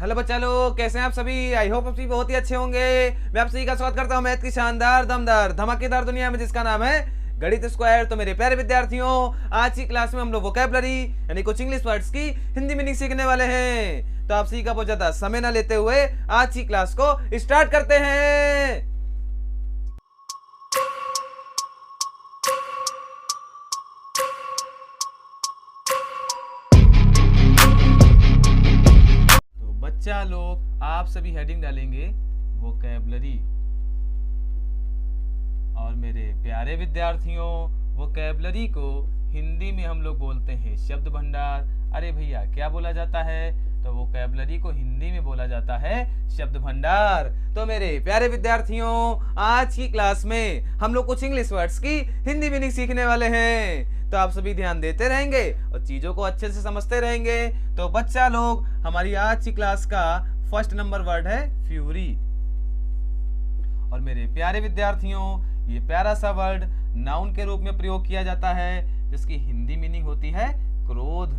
Hello बच्चा लोग, कैसे हैं आप सभी। आई होप आप सभी बहुत ही अच्छे होंगे। मैं आप सभी का स्वागत करता हूं मैथ की शानदार दमदार धमाकेदार दुनिया में, जिसका नाम है गणित स्क्वायर। तो मेरे प्यारे विद्यार्थियों, आज की क्लास में हम लोग वोकैबुलरी यानी कुछ इंग्लिश वर्ड्स की हिंदी मीनिंग सीखने वाले हैं। तो आप सभी का बहुत ज्यादा समय ना लेते हुए आज की क्लास को स्टार्ट करते हैं। बच्चा लोग, आप सभी हेडिंग डालेंगे वोकैबुलरी। और मेरे प्यारे विद्यार्थियों, वोकैबुलरी को हिंदी में हम लोग बोलते हैं शब्द भंडार। अरे भैया, क्या बोला जाता है? तो वोकैबुलरी को हिंदी में बोला जाता है शब्द भंडार। तो मेरे प्यारे विद्यार्थियों, आज की क्लास में हम लोग कुछ इंग्लिश वर्ड्स की हिंदी मीनिंग सीखने वाले हैं। तो आप सभी ध्यान देते रहेंगे और चीजों को अच्छे से समझते रहेंगे। तो बच्चा लोग, हमारी आज की क्लास का फर्स्ट नंबर वर्ड है फ्यूरी। और मेरे प्यारे विद्यार्थियों, ये प्यारा सा वर्ड नाउन के रूप में प्रयोग किया जाता है, जिसकी हिंदी मीनिंग होती है क्रोध।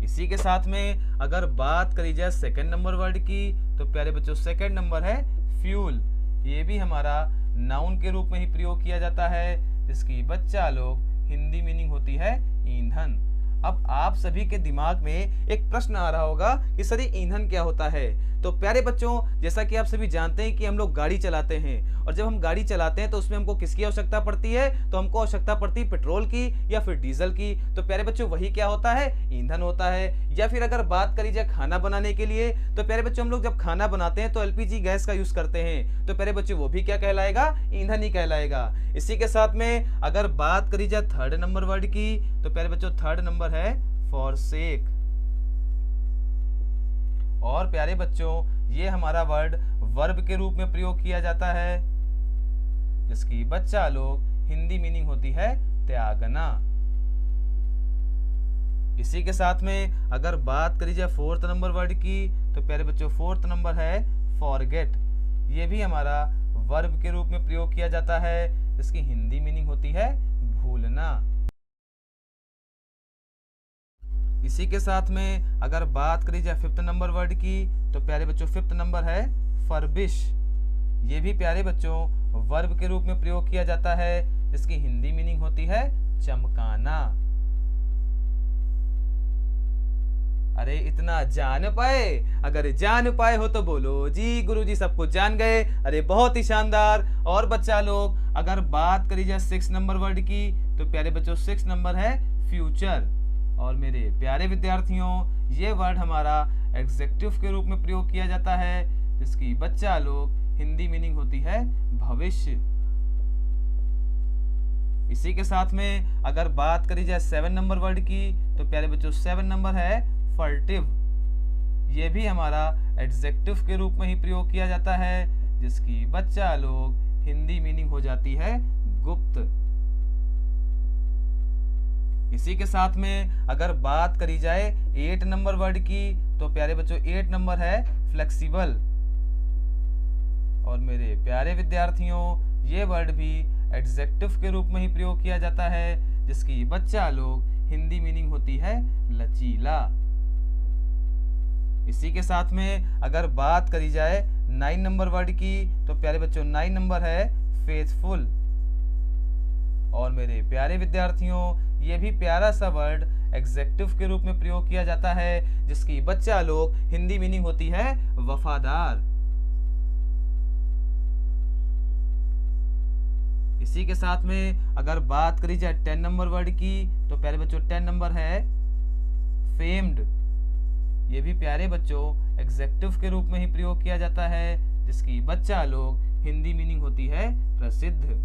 इसी के साथ में अगर बात करी जाए सेकंड नंबर वर्ड की, तो प्यारे बच्चों सेकंड नंबर है फ्यूल। ये भी हमारा नाउन के रूप में ही प्रयोग किया जाता है, जिसकी बच्चा लोग हिंदी मीनिंग होती है ईंधन। अब आप सभी के दिमाग में एक प्रश्न आ रहा होगा कि सर, ईंधन क्या होता है? तो प्यारे बच्चों, जैसा कि आप सभी जानते हैं कि हम लोग गाड़ी चलाते हैं, और जब हम गाड़ी चलाते हैं तो उसमें हमको किसकी आवश्यकता पड़ती है? तो हमको आवश्यकता पड़ती है पेट्रोल की या फिर डीजल की। तो प्यारे बच्चों, वही क्या होता है? ईंधन होता है। या फिर अगर बात करी जाए खाना बनाने के लिए, तो प्यारे बच्चों हम लोग जब खाना बनाते हैं तो एलपीजी गैस का यूज करते हैं। तो प्यारे बच्चों, वो भी क्या कहलाएगा? ईंधन ही कहलाएगा। इसी के साथ में अगर बात करी जाए थर्ड नंबर वर्ड की, तो प्यारे बच्चों थर्ड नंबर है फॉरसेक। और प्यारे बच्चों, ये हमारा वर्ड वर्ब के रूप में प्रयोग किया जाता है, जिसकी बच्चा लोग हिंदी मीनिंग होती है त्यागना। इसी के साथ में अगर बात करी जाए फोर्थ नंबर वर्ड की, तो प्यारे बच्चों फोर्थ नंबर है फॉरगेट। ये भी हमारा वर्ब के रूप में प्रयोग किया जाता है, जिसकी हिंदी मीनिंग होती है भूलना। इसी के साथ में अगर बात करी जाए फिफ्थ नंबर वर्ड की, तो प्यारे बच्चों फिफ्थ नंबर है फर्बिश। ये भी प्यारे बच्चों वर्ब के रूप में प्रयोग किया जाता है, जिसकी हिंदी मीनिंग होती है चमकाना। अरे इतना जान पाए? अगर जान पाए हो तो बोलो जी गुरुजी सब कुछ जान गए। अरे बहुत ही शानदार। और बच्चा लोग, अगर बात करी जाए सिक्स नंबर वर्ड की, तो प्यारे बच्चों सिक्स नंबर है फ्यूचर। और मेरे प्यारे विद्यार्थियों, ये वर्ड हमारा एडजेक्टिव के रूप में प्रयोग किया जाता है, जिसकी बच्चा लोग हिंदी मीनिंग होती है भविष्य। इसी के साथ में अगर बात करी जाए सेवन नंबर वर्ड की, तो प्यारे बच्चों सेवन नंबर है फर्टिव। ये भी हमारा एडजेक्टिव के रूप में ही प्रयोग किया जाता है, जिसकी बच्चा लोग हिंदी मीनिंग हो जाती है गुप्त। इसी के साथ में अगर बात करी जाए एट नंबर वर्ड की, तो प्यारे बच्चों एट नंबर है फ्लेक्सिबल। और मेरे प्यारे विद्यार्थियों, ये वर्ड भी एडजेक्टिव के रूप में ही प्रयोग किया जाता है, जिसकी बच्चा लोग हिंदी मीनिंग होती है लचीला। इसी के साथ में अगर बात करी जाए नाइन नंबर वर्ड की, तो प्यारे बच्चों नाइन नंबर है फेथफुल। और मेरे प्यारे विद्यार्थियों, ये भी प्यारा सा वर्ड एग्जेक्टिव के रूप में प्रयोग किया जाता है, जिसकी बच्चा लोग हिंदी मीनिंग होती है वफादार। इसी के साथ में अगर बात करी जाए 10 नंबर वर्ड की, तो प्यारे बच्चों 10 नंबर है फेम्ड। ये भी प्यारे बच्चों एग्जेक्टिव के रूप में ही प्रयोग किया जाता है, जिसकी बच्चा लोग हिंदी मीनिंग होती है प्रसिद्ध।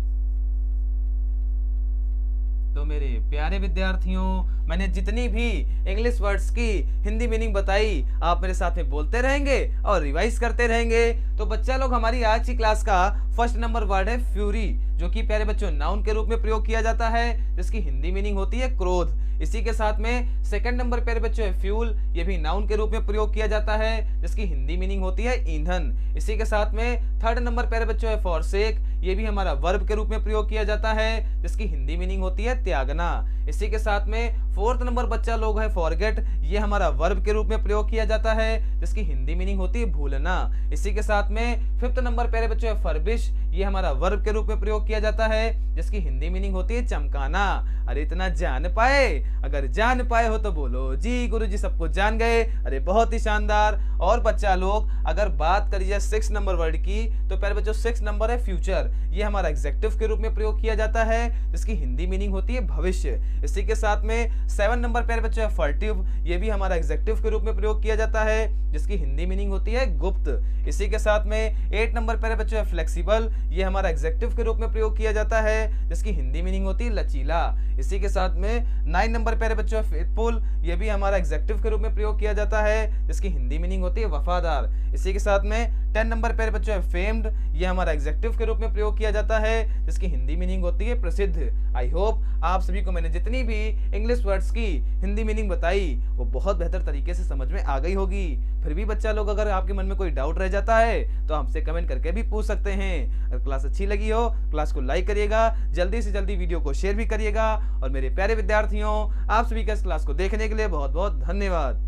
तो मेरे प्यारे विद्यार्थियों, मैंने जितनी भी इंग्लिश वर्ड्स की हिंदी मीनिंग बताई, आप मेरे साथ में बोलते रहेंगे और रिवाइज करते रहेंगे। तो बच्चा लोग, हमारी आज की क्लास का फर्स्ट नंबर वर्ड है फ्यूरी, जो कि प्यारे बच्चों नाउन के रूप में प्रयोग किया जाता है, जिसकी हिंदी मीनिंग होती है क्रोध। इसी के साथ में सेकंड नंबर प्यारे बच्चों है फ्यूल। ये भी नाउन के रूप में प्रयोग किया जाता है, जिसकी हिंदी मीनिंग होती है ईंधन। इसी के साथ में थर्ड नंबर प्यारे बच्चों है फॉरसेक। ये भी हमारा वर्ब के रूप में प्रयोग किया जाता है, जिसकी हिंदी मीनिंग होती है त्यागना। इसी के साथ में 4th नंबर बच्चा लोग है फॉरगेट, ये हमारा वर्ब के रूप में प्रयोग किया जाता है, जिसकी हिंदी मीनिंग होती है भूलना। इसी के साथ में 5th नंबर प्यारे बच्चों है फर्बिश, ये हमारा वर्ब के रूप में प्रयोग किया जाता है, जिसकी हिंदी मीनिंग होती है चमकाना। अरे इतना जान पाए? अगर जान पाए हो तो बोलो जी गुरुजी सबको जान गए। अरे बहुत ही शानदार। और बच्चा लोग अगर बात करिए 6 नंबर वर्ड की, तो प्यारे बच्चों 6 नंबर है फ्यूचर, ये हमारा एग्जेक्टिव के रूप में प्रयोग किया जाता है, जिसकी हिंदी मीनिंग होती है भविष्य। इसी के साथ में 7 नंबर प्यारे बच्चों है फर्टिव, ये भी हमारा एग्जेक्टिव के रूप में प्रयोग किया जाता है, जिसकी हिंदी मीनिंग होती है गुप्त। इसी के साथ में 8 नंबर प्यारे बच्चों है फ्लेक्सिबल, ये हमारा एग्जेक्टिव के रूप में प्रयोग किया जाता है, जिसकी हिंदी मीनिंग होती है लचीला। इसी के साथ में 9 नंबर प्यारे बच्चों है फेथफुल, ये भी हमारा एग्जेक्टिव के रूप में प्रयोग किया जाता है, जिसकी हिंदी मीनिंग होती है वफादार। इसी के साथ में 10 नंबर प्यारे बच्चों है फेम्ड, ये हमारा एग्जेक्टिव के रूप में प्रयोग किया जाता है, जिसकी हिंदी मीनिंग होती है प्रसिद्ध। आई होप आप सभी को मैंने जितनी भी इंग्लिश वर्ड्स की हिंदी मीनिंग बताई वो बहुत बेहतर तरीके से समझ में आ गई होगी। फिर भी बच्चा लोग अगर आपके मन में कोई डाउट रह जाता है तो हमसे कमेंट करके भी पूछ सकते हैं। अगर क्लास अच्छी लगी हो क्लास को लाइक करिएगा, जल्दी से जल्दी वीडियो को शेयर भी करिएगा। और मेरे प्यारे विद्यार्थियों, आप सभी का इस क्लास को देखने के लिए बहुत बहुत धन्यवाद।